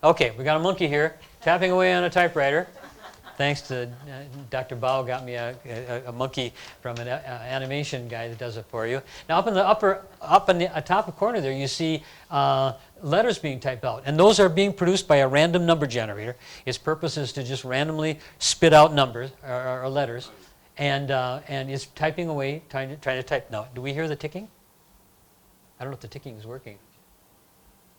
Okay, we got a monkey here tapping away on a typewriter. Thanks to Dr. Bao got me a monkey from an animation guy that does it for you. Now up in the top corner there, you see letters being typed out, and those are being produced by a random number generator. Its purpose is to just randomly spit out numbers or letters, and it's typing away, trying to type. Now, do we hear the ticking? I don't know if the ticking is working.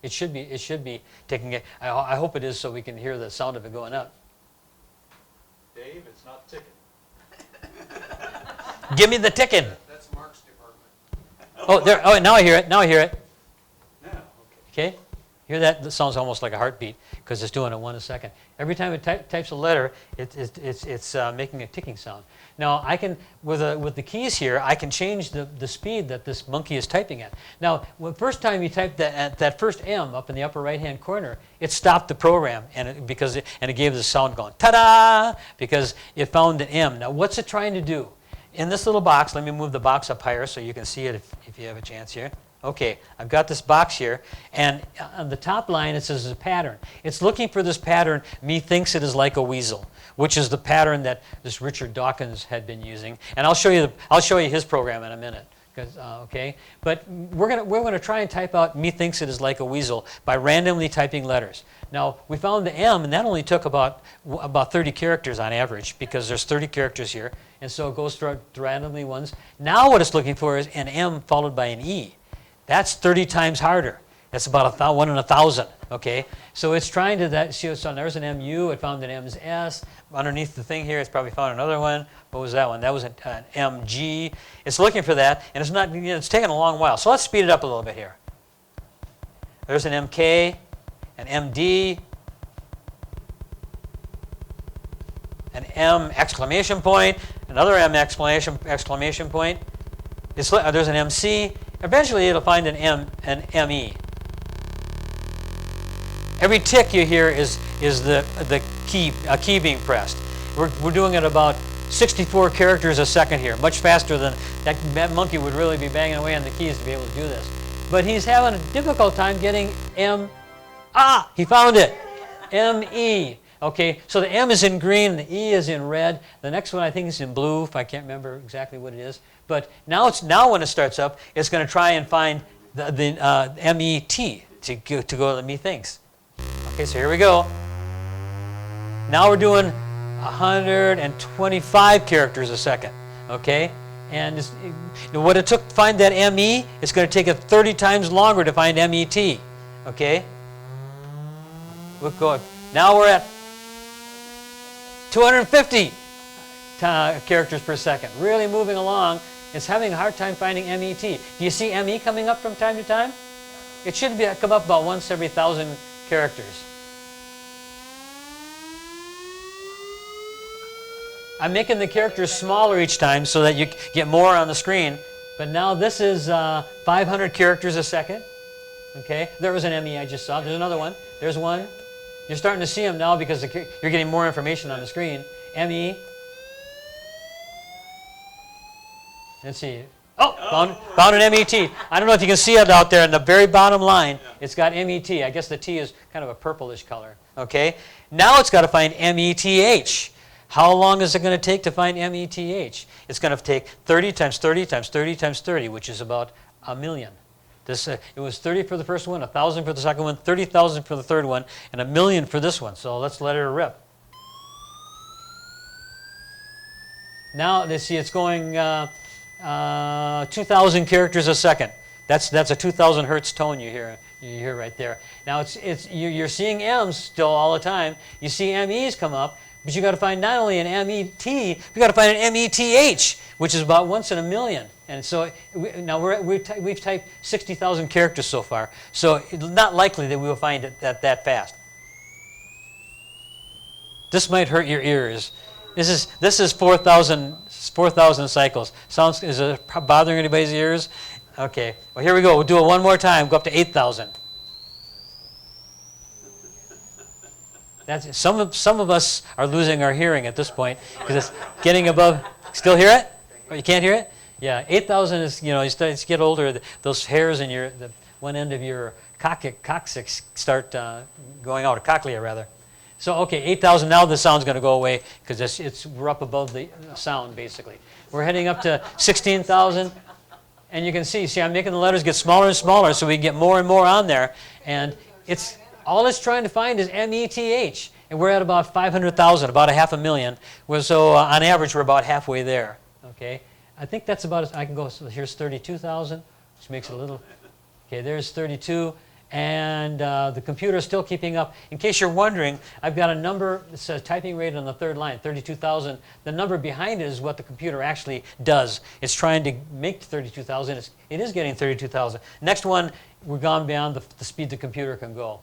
It should be ticking. I hope it is, so we can hear the sound of it going up. Dave, it's not ticking. Give me the ticking. That's Mark's department. Oh, there. Oh, now I hear it. Now I hear it. Yeah, Okay. Hear that? That sounds almost like a heartbeat because it's doing it 1 a second. Every time it types a letter, it's making a ticking sound. Now I can, with the keys here, I can change the speed that this monkey is typing at. Now, the first time you typed that first M up in the upper right-hand corner, it stopped the program and it gave the sound going ta-da, because it found an M. Now, what's it trying to do? In this little box, let me move the box up higher so you can see it if you have a chance here. Okay, I've got this box here, and on the top line it says a pattern. It's looking for this pattern, methinks it is like a weasel, which is the pattern that this Richard Dawkins had been using. And I'll show you his program in a minute. Okay, but we're gonna try and type out methinks it is like a weasel by randomly typing letters. Now we found the M, and that only took about 30 characters on average, because there's 30 characters here, and so it goes through randomly ones. Now what it's looking for is an M followed by an E. That's 30 times harder. That's about 1 in 1,000. Okay, so it's trying to so there's an MU. It found an MS. Underneath the thing here, it's probably found another one. What was that one? That was an MG. It's looking for that, and it's not. It's taken a long while. So let's speed it up a little bit here. There's an MK, an MD, an M exclamation point, another M exclamation point. There's an MC. Eventually, it'll find an ME. Every tick you hear is the key being pressed. We're doing it about 64 characters a second here, much faster than that monkey would really be banging away on the keys to be able to do this. But he's having a difficult time getting M. Ah, he found it. ME. Okay, so the M is in green, the E is in red. The next one I think is in blue, if I can't remember exactly what it is. But now when it starts up, it's going to try and find the MET to go to the methinks. Okay, so here we go. Now we're doing 125 characters a second. Okay, and what it took to find that ME, it's going to take it 30 times longer to find MET. Okay, we're going. Now we're at 250 characters per second. Really moving along. It's having a hard time finding MET. Do you see ME coming up from time to time? It should come up about once every 1,000 characters. I'm making the characters smaller each time so that you get more on the screen. But now this is 500 characters a second. Okay, there was an ME I just saw. There's another one. There's one. You're starting to see them now because you're getting more information on the screen. ME. Let's see. Oh, found an MET. I don't know if you can see it out there in the very bottom line. It's got MET. I guess the T is kind of a purplish color. Okay. Now it's got to find METH. How long is it going to take to find METH? It's going to take 30 times 30 times 30 times 30, which is about 1 million. It was 30 for the first one, 1,000 for the second one, 30,000 for the third one, and 1 million for this one. So let's let it rip. Now, let's see, it's going 2,000 characters a second. That's a 2,000 hertz tone you hear right there. Now you're seeing M's still all the time. You see MEs come up, but you got to find not only an MET, you got to find an METH, which is about once in 1 million. And so now we've typed 60,000 characters so far. So it's not likely that we will find it that fast. This might hurt your ears. This is 4,000 cycles. Is it bothering anybody's ears? Okay. Well, here we go. We'll do it one more time. Go up to 8,000. Some of us are losing our hearing at this point because it's getting above. Still hear it? Oh, you can't hear it? Yeah, 8,000 is, you start to get older, those hairs in the one end of your coccyx start going out, or cochlea rather. So okay, 8,000, now the sound's going to go away because we're up above the sound basically. We're heading up to 16,000, and you can see I'm making the letters get smaller and smaller so we get more and more on there, and all it's trying to find is METH, and we're at about 500,000, about 500,000. So on average we're about halfway there. Okay, I think that's about I can go. So here's 32,000, which makes it a little. Okay, there's 32. And the computer is still keeping up. In case you're wondering, I've got a number that says typing rate on the third line, 32,000. The number behind it is what the computer actually does. It's trying to make 32,000. It is getting 32,000. Next one, we're gone beyond the speed the computer can go.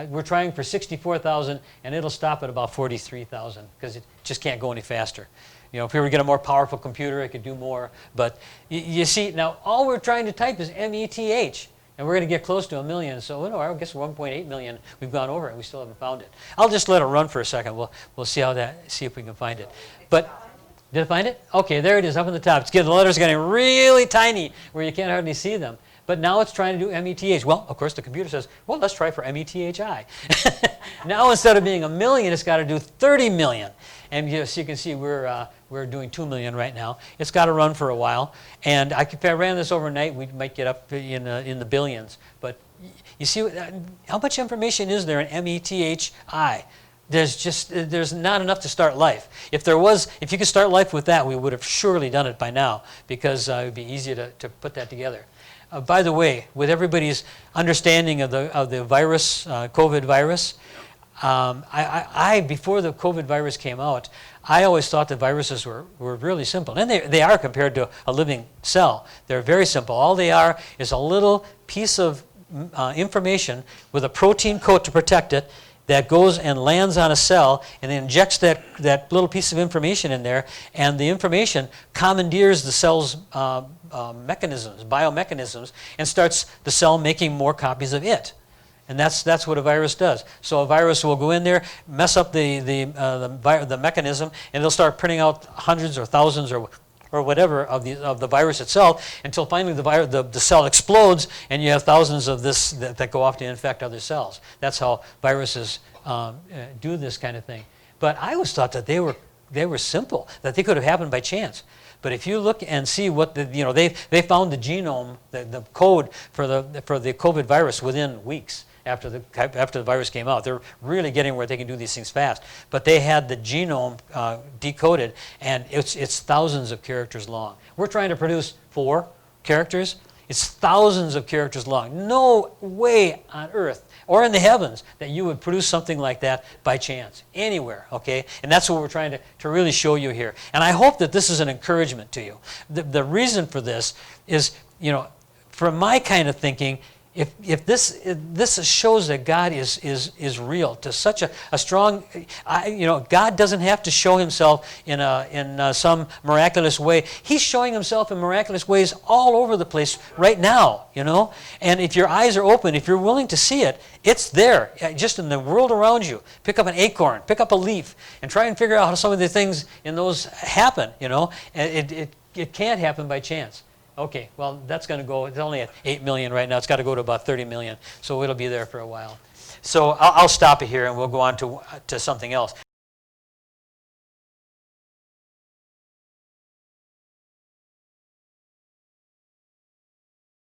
We're trying for 64,000, and it'll stop at about 43,000 because it just can't go any faster. You know, if we were to get a more powerful computer, it could do more. But you see, now all we're trying to type is METH. And we're going to get close to 1 million, so I guess 1.8 million we've gone over it. We still haven't found it. I'll just let it run for a second. We'll see if we can find it. But did it find it? Okay, there it is up on the top. The letters are getting really tiny where you can't hardly see them. But now it's trying to do METH. Well, of course, the computer says, well, let's try for METHI. Now instead of being 1 million, it's got to do 30 million. And as you can see, we're doing 2 million right now. It's got to run for a while. And if I ran this overnight, we might get up in the billions. But you see, how much information is there in METHI? There's not enough to start life. If you could start life with that, we would have surely done it by now, because it would be easier to put that together. By the way, with everybody's understanding of the virus, COVID virus, before the COVID virus came out, I always thought that viruses were really simple. And they are compared to a living cell. They're very simple. All they are is a little piece of information with a protein coat to protect it that goes and lands on a cell and injects that little piece of information in there, and the information commandeers the cell's biomechanisms, and starts the cell making more copies of it. And that's what a virus does. So a virus will go in there, mess up the mechanism, and it'll start printing out hundreds or thousands or whatever of the virus itself, until finally the cell explodes, and you have thousands of this that go off to infect other cells. That's how viruses do this kind of thing. But I always thought that they were simple, that they could have happened by chance. But if you look and see what they found the genome, the code for the COVID virus within weeks after the virus came out. They're really getting where they can do these things fast. But they had the genome decoded, and it's thousands of characters long. We're trying to produce 4 characters. It's thousands of characters long. No way on earth or in the heavens that you would produce something like that by chance, anywhere, okay? And that's what we're trying to really show you here. And I hope that this is an encouragement to you. The reason for this is, from my kind of thinking, if this shows that God is real to such a strong, God doesn't have to show himself in some miraculous way. He's showing himself in miraculous ways all over the place right now, And if your eyes are open, if you're willing to see it, it's there, just in the world around you. Pick up an acorn, pick up a leaf, and try and figure out how some of the things in those happen, And it can't happen by chance. Okay, well, that's going to go, it's only at 8 million right now. It's got to go to about 30 million, so it'll be there for a while. So I'll stop it here, and we'll go on to something else.